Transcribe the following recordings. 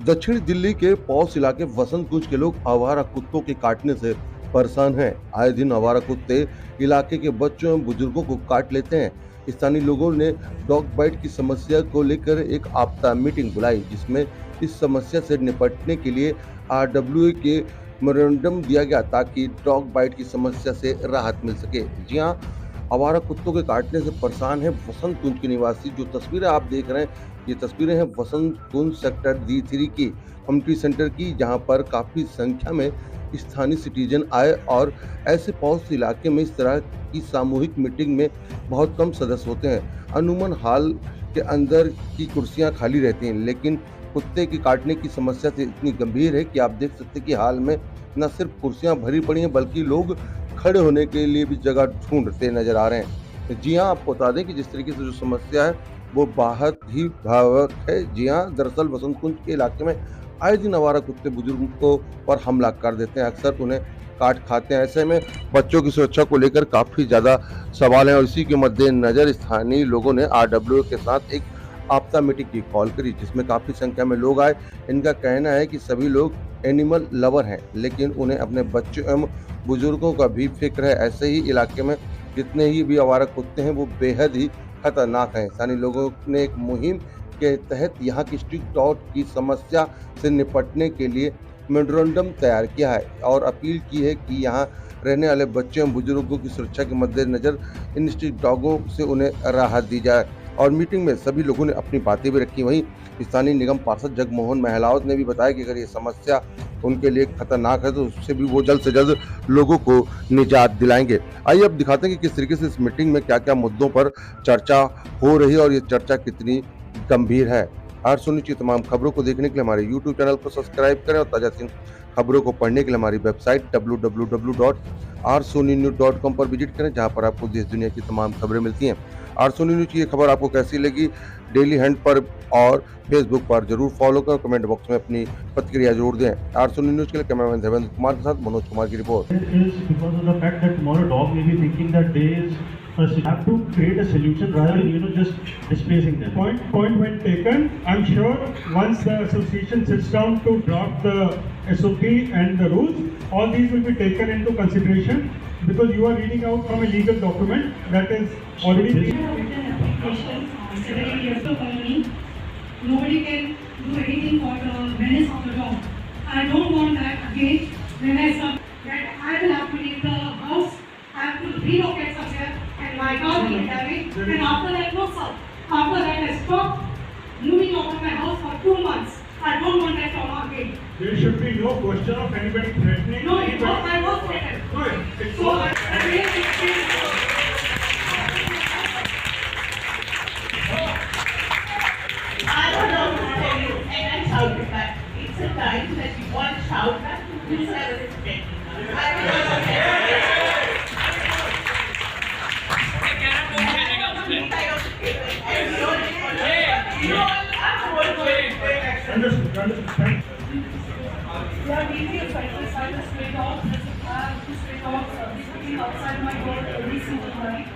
दक्षिणी दिल्ली के पौष इलाके वसंत कुंज के लोग आवारा कुत्तों के काटने से परेशान हैं। आए दिन आवारा कुत्ते इलाके के बच्चों एवं बुजुर्गों को काट लेते हैं। स्थानीय लोगों ने डॉग बाइट की समस्या को लेकर एक आपदा मीटिंग बुलाई, जिसमें इस समस्या से निपटने के लिए RWA के मेमोरेंडम दिया गया ताकि डॉग बाइट की समस्या से राहत मिल सके। जी हाँ, आवारा कुत्तों के काटने से परेशान है वसंत कुंज के निवासी। जो तस्वीरें आप देख रहे हैं, ये तस्वीरें हैं वसंत कुंज सेक्टर D3 की कम्युनिटी सेंटर की, जहां पर काफ़ी संख्या में स्थानीय सिटीजन आए और ऐसे पौष इलाके में इस तरह की सामूहिक मीटिंग में बहुत कम सदस्य होते हैं। अमूमन हॉल के अंदर की कुर्सियां खाली रहती हैं, लेकिन कुत्ते की काटने की समस्या से इतनी गंभीर है कि आप देख सकते हैं कि हाल में न सिर्फ कुर्सियां भरी पड़ी हैं, बल्कि लोग खड़े होने के लिए भी जगह ढूंढते नजर आ रहे हैं। जी हाँ, आपको बता दें कि जिस तरीके से जो समस्या है वो बहुत ही भावुक है। जी हाँ, दरअसल वसंत कुंज के इलाके में आए दिन आवारा कुत्ते बुजुर्गों पर हमला कर देते हैं, अक्सर उन्हें काट खाते हैं। ऐसे में बच्चों की सुरक्षा को लेकर काफ़ी ज़्यादा सवाल हैं और इसी के मद्देनजर स्थानीय लोगों ने RWA के साथ एक आपदा मीटिंग की कॉल करी, जिसमें काफ़ी संख्या में लोग आए। इनका कहना है कि सभी लोग एनिमल लवर हैं, लेकिन उन्हें अपने बच्चों एवं बुजुर्गों का भी फिक्र है। ऐसे ही इलाके में जितने ही भी आवारा कुत्ते हैं वो बेहद ही खतरनाक हैं। स्थानीय लोगों ने एक मुहिम के तहत यहाँ की स्ट्रीट डॉग की समस्या से निपटने के लिए मेमोरेंडम तैयार किया है और अपील की है कि यहाँ रहने वाले बच्चों एवं बुजुर्गों की सुरक्षा के मद्देनजर इन स्ट्रीट डॉगों से उन्हें राहत दी जाए। और मीटिंग में सभी लोगों ने अपनी बातें भी रखी। वहीं स्थानीय निगम पार्षद जगमोहन महलावत ने भी बताया कि अगर ये समस्या उनके लिए खतरनाक है तो उससे भी वो जल्द से जल्द लोगों को निजात दिलाएंगे। आइए अब दिखाते हैं कि किस तरीके से इस मीटिंग में क्या क्या मुद्दों पर चर्चा हो रही है और ये चर्चा कितनी गंभीर है। हर सुनी की तमाम खबरों को देखने के लिए हमारे YouTube चैनल को सब्सक्राइब करें और ताजा खबरों को पढ़ने के लिए हमारी वेबसाइट www.rsonynews.com पर विजिट करें, जहां पर आपको देश दुनिया की तमाम खबरें मिलती हैं। RSony न्यूज की ये खबर आपको कैसी लगी, डेली हैंड पर और फेसबुक पर जरूर फॉलो करें। कमेंट बॉक्स में अपनी प्रतिक्रिया जरूर दें। RSony न्यूज के लिए कैमरामैन देवेंद्र कुमार के साथ मनोज कुमार की report. We have to create a solution rather than just displacing them. Point when taken. I'm sure once the association sits down to draft the SOP and the rules, all these will be taken into consideration because you are reading out from a legal document that is already. Nobody can do anything for the menace of the dog. I don't want that again. Menace of that I will have to leave the house. I have to relocate somewhere. And my dog will have it. And after that, no sir. After that, I stopped moving out of my house for 2 months. I don't want that trauma again. There should be no question of anybody threatening. No, it was, I was threatened. No, it's so I really I don't know what to tell you, and I shouted back. It's a time that you all shout back to please have a respect. We are deeply affected by the stray dogs. The stray dogs basically outside my door every single night.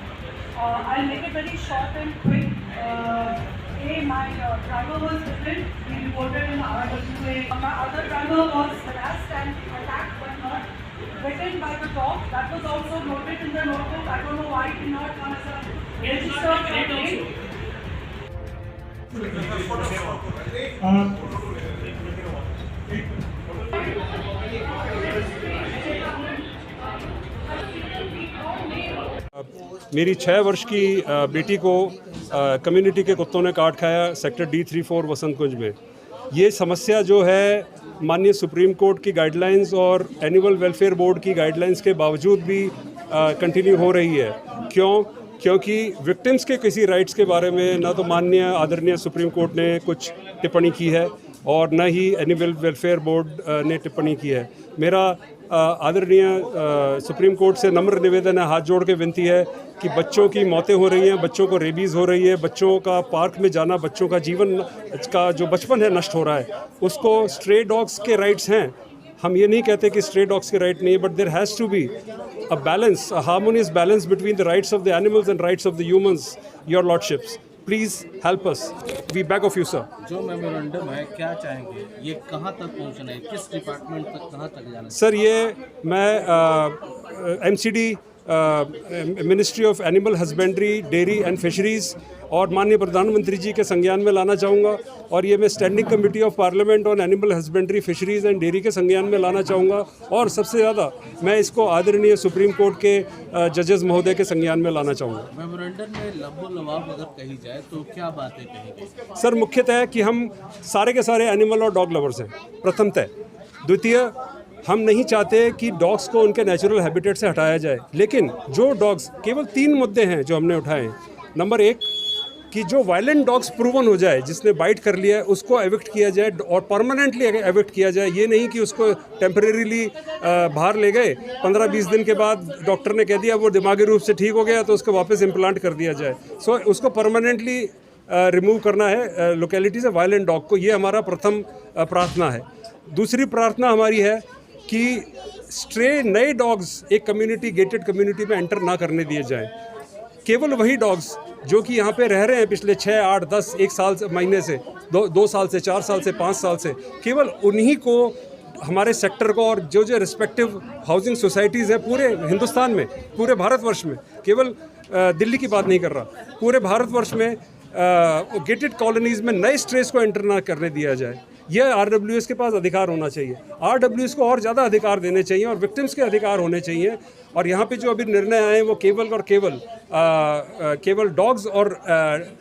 I'll make it very short and quick. My driver was different. We reported in RWA. My other driver was harassed and attacked but not bitten by the dog. That was also noted in the notebook. I don't know why it did not come as a registered complaint. मेरी 6 वर्ष की बेटी को community के कुत्तों ने काट खाया सेक्टर D34 वसंत कुंज में। ये समस्या जो है माननीय सुप्रीम कोर्ट की गाइडलाइंस और एनिमल वेलफेयर बोर्ड की गाइडलाइंस के बावजूद भी कंटिन्यू हो रही है। क्योंकि विक्टिम्स के किसी राइट्स के बारे में ना तो माननीय आदरणीय सुप्रीम कोर्ट ने कुछ टिप्पणी की है और न ही एनिमल वेलफेयर बोर्ड ने टिप्पणी की है। मेरा आदरणीय सुप्रीम कोर्ट से नम्र निवेदन है, हाथ जोड़ के विनती है कि बच्चों की मौतें हो रही हैं, बच्चों को रेबीज़ हो रही है, बच्चों का पार्क में जाना, बच्चों का जीवन का जो बचपन है नष्ट हो रहा है। उसको स्ट्रे डॉग्स के राइट्स हैं, हम ये नहीं कहते कि स्ट्रे डॉग्स के राइट नहीं है, but there has to be a balance, a harmonious balance between the rights of the animals and rights of the humans, your lordships. Please help us, we beg of you sir. जो memorandum है क्या चाहेंगे, ये कहाँ तक पहुँचना है, किस डिपार्टमेंट तक, कहाँ तक जाना है? सर ये मैं MCD ministry of animal husbandry, dairy and fisheries और माननीय प्रधानमंत्री जी के संज्ञान में लाना चाहूँगा, और ये मैं standing committee of parliament on animal husbandry, fisheries and dairy के संज्ञान में लाना चाहूँगा, और सबसे ज़्यादा मैं इसको आदरणीय सुप्रीम कोर्ट के जजेस महोदय के संज्ञान में लाना चाहूँगा। मेमोरेंडम में लबो लबाब अगर कही जाए तो क्या बातें कहेंगे? सर मुख्यतः है कि हम सारे के सारे एनिमल और डॉग लवर्स हैं, प्रथमतः। द्वितीय, हम नहीं चाहते कि डॉग्स को उनके नेचुरल हैबिटेट से हटाया जाए, लेकिन जो डॉग्स, केवल 3 मुद्दे हैं जो हमने उठाए हैं। नंबर 1 कि जो वायलेंट डॉग्स प्रूवन हो जाए, जिसने बाइट कर लिया है, उसको एविक्ट किया जाए और परमानेंटली एविक्ट किया जाए। ये नहीं कि उसको टेम्परेरीली बाहर ले गए, 15-20 दिन के बाद डॉक्टर ने कह दिया वो दिमागी रूप से ठीक हो गया तो उसको वापस इम्प्लांट कर दिया जाए। सो उसको परमानेंटली रिमूव करना है लोकेलिटी से वायलेंट डॉग को। ये हमारा प्रथम प्रार्थना है। दूसरी प्रार्थना हमारी है कि स्ट्रे नए डॉग्स एक कम्युनिटी, गेटेड कम्युनिटी में एंटर ना करने दिए जाएं। केवल वही डॉग्स जो कि यहाँ पे रह रहे हैं पिछले 6, 8, 10, 1 साल से, महीने से, 2 साल से, 4 साल से, 5 साल से, केवल उन्हीं को हमारे सेक्टर को, और जो जो रिस्पेक्टिव हाउसिंग सोसाइटीज़ हैं पूरे हिंदुस्तान में, पूरे भारतवर्ष में, केवल दिल्ली की बात नहीं कर रहा, पूरे भारतवर्ष में गेटेड कॉलोनीज़ में नए स्ट्रेस को एंटर ना करने दिया जाए। यह RWS के पास अधिकार होना चाहिए। RWS को और ज़्यादा अधिकार देने चाहिए और विक्टिम्स के अधिकार होने चाहिए। और यहाँ पे जो अभी निर्णय आए हैं वो केवल डॉग्स और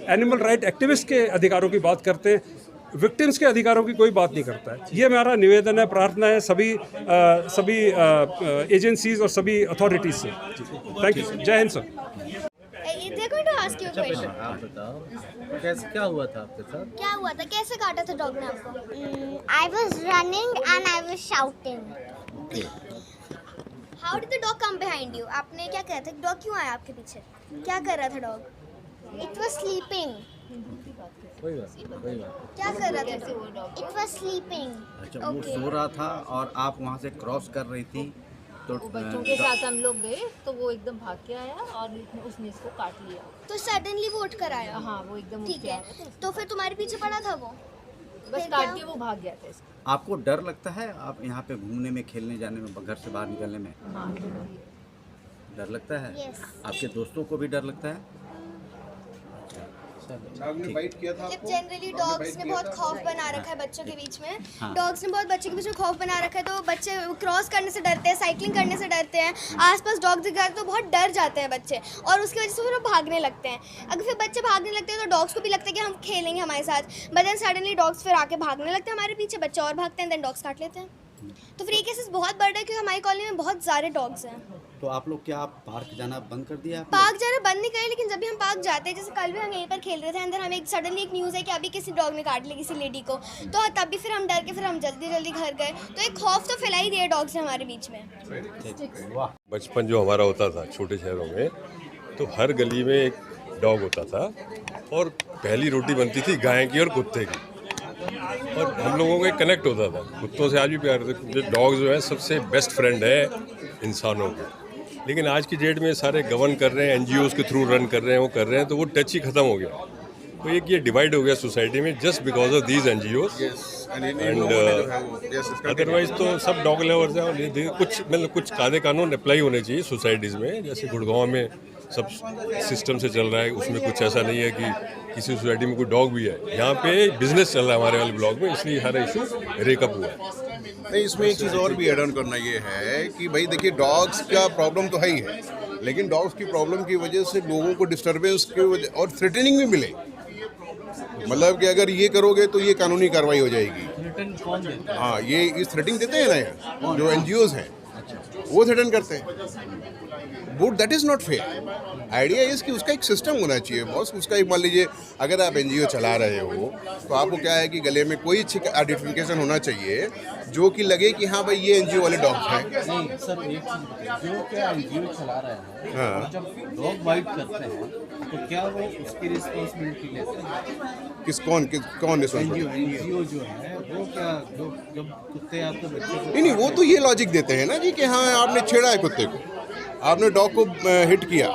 एनिमल राइट एक्टिविस्ट के अधिकारों की बात करते हैं, विक्टिम्स के अधिकारों की कोई बात नहीं करता है। ये हमारा निवेदन है, प्रार्थना है सभी एजेंसीज और सभी अथॉरिटीज़ से। Thank you. जय हिंद sir. They're going to ask you a question. आप बताओ कैसे, क्या हुआ था आपके साथ? क्या हुआ था? कैसे काटा था डॉग ने आपको? I was running and I was shouting. Okay. How did the dog come behind you? आपने क्या कहा था? डॉग क्यों आया आपके पीछे? क्या कर रहा था डॉग? It was sleeping. कोई बात। क्या कर रहा था? It was sleeping. अच्छा, वो सो रहा था और आप वहाँ से क्रॉस कर रही थी तो बच्चों के साथ हम लोग गए तो वो एकदम भाग के आया और उसने इसको काट लिया। तो सडनली वो उठ कर आया? हाँ, वो एकदम ठीक है। तो फिर तुम्हारे पीछे पड़ा था वो? बस काट के वो भाग गया था इसको। आपको डर लगता है आप यहाँ पे घूमने में, खेलने जाने में, घर से बाहर निकलने में? हाँ, डर लगता है? Yes. आपके दोस्तों को भी डर लगता है? जनरली डॉग्स ने बहुत खौफ बना रखा है बच्चों के बीच में। हाँ। डॉग्स ने बहुत बच्चों के बीच में खौफ बना रखा है, तो बच्चे क्रॉस करने से डरते हैं, साइकिलिंग करने से डरते हैं, आसपास डॉग दिख जाते तो बहुत डर जाते हैं बच्चे, और उसकी वजह से फिर वो भागने लगते हैं। अगर फिर बच्चे भागने लगते हैं तो डॉग्स को भी लगता है कि हम खेलेंगे हमारे साथ, बट देन सडनली डॉग्स फिर आके भागने लगते हैं हमारे पीछे, बच्चे और भागते हैं, देन डॉग्स काट लेते हैं। तो फिर ये केसेस बहुत बढ़ रहा है क्योंकि हमारी कॉलोनी में बहुत सारे डॉग्स हैं। तो आप लोग क्या पार्क जाना बंद कर दिया आपने? पार्क जाना बंद नहीं करे, लेकिन जब भी हम पार्क जाते हैं, जैसे कल भी हम यहीं पर खेल रहे थे, अंदर हमें सडनली एक न्यूज़ है कि अभी किसी डॉग ने काट लिया किसी लेडी को, तो तब भी फिर हम डर के फिर हम जल्दी घर गए। तो एक खौफ तो फैला ही दिया डॉग्स ने हमारे बीच में। बचपन जो हमारा होता था छोटे शहरों में, तो हर गली में एक डॉग होता था और पहली रोटी बनती थी गाय की और कुत्ते की, और हम लोगों को कनेक्ट होता था। कुत्तों से आज भी प्यार होता है। डॉग जो है सबसे बेस्ट फ्रेंड है इंसानों के। लेकिन आज की डेट में सारे गवर्न कर रहे हैं, NGOs के थ्रू रन कर रहे हैं, वो कर रहे हैं, तो वो टच ही खत्म हो गया। तो एक ये डिवाइड हो गया सोसाइटी में just because of these NGOs and otherwise तो सब डॉग लवर्स हैं। कुछ कायदे कानून अप्लाई होने चाहिए सोसाइटीज़ में, जैसे गुड़गांव में सब सिस्टम से चल रहा है, उसमें कुछ ऐसा नहीं है कि किसी सोसाइटी में कोई डॉग भी है। यहाँ पे बिजनेस चल रहा है हमारे वाले ब्लॉक में, इसलिए सारा इशू रेकअप हुआ है। नहीं, इसमें एक चीज़ और भी एड ऑन करना ये है कि भाई देखिए, डॉग्स का प्रॉब्लम तो है ही है, लेकिन डॉग्स की प्रॉब्लम की वजह से लोगों को डिस्टर्बेंस की वजह और थ्रेटनिंग भी मिले, मतलब कि अगर ये करोगे तो ये कानूनी कार्रवाई हो जाएगी। हाँ, ये इस थ्रेटिंग देते हैं ना यार, जो NGOs हैं वो थ्रेटन करते हैं, but that is not fair. Idea is कि उसका एक सिस्टम होना चाहिए बॉस। उसका एक, मान लीजिए अगर आप NGO चला रहे हो तो आपको क्या है कि गले में कोई अच्छी आइडेंटिफिकेशन होना चाहिए जो कि लगे कि हाँ भाई ये NGO वाले डॉग्स हैं। नहीं सर, एक चीज़ जो क्या NGO चला रहे हैं, हाँ, जब डॉग बाइट करते हैं तो क्या वो उसकी रिस्पॉन्सिबिलिटी लेते हैं? कौन रिस्पॉन्सिबिलिटी? NGO जो है वो क्या, जब कुत्ते आपके बच्चे को नहीं, वो तो ये लॉजिक देते हैं ना जी कि हाँ आपने छेड़ा है कुत्ते को, आपने डॉग को हिट किया,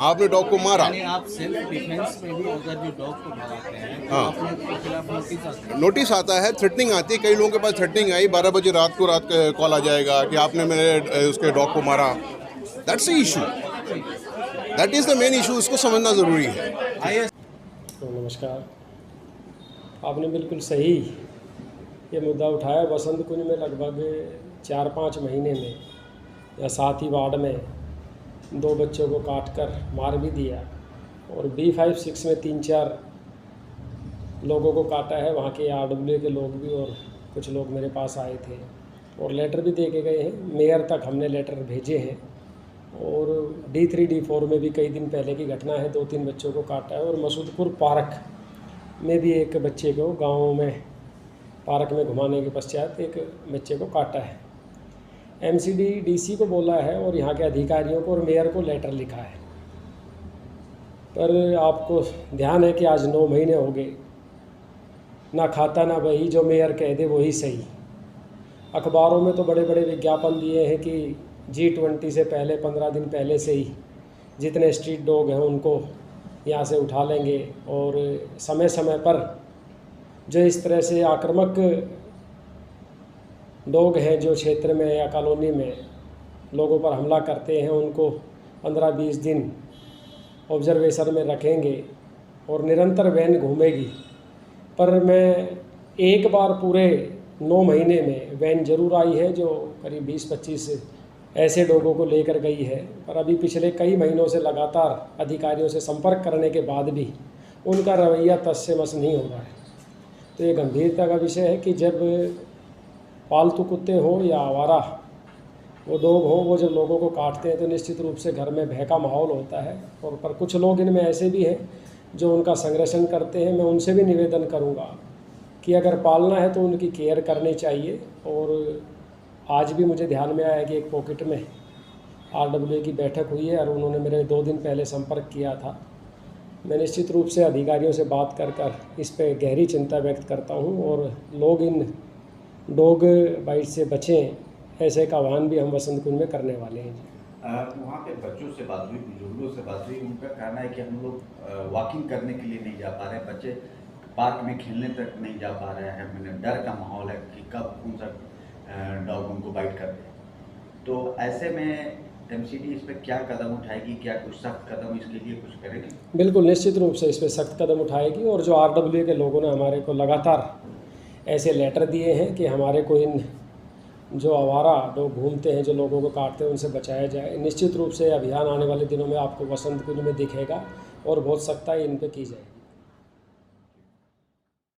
आपने डॉग को मारा, यानी आप सेल्फ डिफेंस में भी अगर जो डॉग को भगाते हैं तो हाँ। आप लोग के खिलाफ नोटिस आता है। नोटिस आता है, थ्रेटनिंग आती है, कई लोगों के पास थ्रेटनिंग आई, 12 बजे रात को कॉल आ जाएगा कि आपने मेरे उसके डॉग को मारा। That's the issue, that is the main issue, इसको समझना ज़रूरी है। तो नमस्कार, आपने बिल्कुल सही ये मुद्दा उठाया। वसंत कुंज में लगभग 4-5 महीने में या साथ ही वार्ड में 2 बच्चों को काटकर मार भी दिया और B5-6 में 3-4 लोगों को काटा है। वहाँ के RWA के लोग भी और कुछ लोग मेरे पास आए थे और लेटर भी दे के गए हैं। मेयर तक हमने लेटर भेजे हैं और D3 D4 में भी कई दिन पहले की घटना है, 2-3 बच्चों को काटा है। और मसूदपुर पार्क में भी एक बच्चे को गाँव में पार्क में घुमाने के पश्चात एक बच्चे को काटा है। MCD DC को बोला है और यहाँ के अधिकारियों को और मेयर को लेटर लिखा है, पर आपको ध्यान है कि आज 9 महीने हो गए, ना खाता ना बही, जो मेयर कह दे वही सही। अखबारों में तो बड़े बड़े विज्ञापन दिए हैं कि G20 से पहले 15 दिन पहले से ही जितने स्ट्रीट डॉग हैं उनको यहाँ से उठा लेंगे और समय समय पर जो इस तरह से आक्रामक डॉग हैं जो क्षेत्र में या कॉलोनी में लोगों पर हमला करते हैं उनको 15-20 दिन ऑब्जर्वेशन में रखेंगे और निरंतर वैन घूमेगी। पर मैं एक बार पूरे 9 महीने में वैन जरूर आई है जो करीब 20-25 ऐसे डॉगों को लेकर गई है, पर अभी पिछले कई महीनों से लगातार अधिकारियों से संपर्क करने के बाद भी उनका रवैया तस से मस नहीं हो रहा है। तो ये गंभीरता का विषय है कि जब पालतू कुत्ते हों या आवारा वो डॉग हो, वो जब लोगों को काटते हैं तो निश्चित रूप से घर में भय का माहौल होता है। और पर कुछ लोग इनमें ऐसे भी हैं जो उनका संरक्षण करते हैं। मैं उनसे भी निवेदन करूंगा कि अगर पालना है तो उनकी केयर करनी चाहिए। और आज भी मुझे ध्यान में आया कि एक पॉकेट में RWA की बैठक हुई है और उन्होंने मेरे 2 दिन पहले संपर्क किया था। मैं निश्चित रूप से अधिकारियों से बात कर इस पे गहरी चिंता व्यक्त करता हूं और लोग इन डॉग बाइट से बचें, ऐसे का आह्वान भी हम वसंत कुंज में करने वाले हैं। वहाँ पे बच्चों से बात हुई, बुजुर्गों से बात हुई, उनका कहना है कि हम लोग वॉकिंग करने के लिए नहीं जा पा रहे हैं, बच्चे पार्क में खेलने तक नहीं जा पा रहे हैं। मैंने डर का माहौल है कि कब कौन सा डॉग उनको बाइट कर दे। तो ऐसे में MCD इस पर क्या कदम उठाएगी, क्या कुछ सख्त कदम इसके लिए कुछ करेगी? बिल्कुल, निश्चित रूप से इस पर सख्त कदम उठाएगी। और जो RWA के लोगों ने हमारे को लगातार ऐसे लेटर दिए हैं कि हमारे को इन जो आवारा डॉग घूमते हैं, जो लोगों को काटते हैं, उनसे बचाया जाए। निश्चित रूप से अभियान आने वाले दिनों में आपको वसंत कुंज में दिखेगा और बहुत सख्ताई इन पर की जाएगी।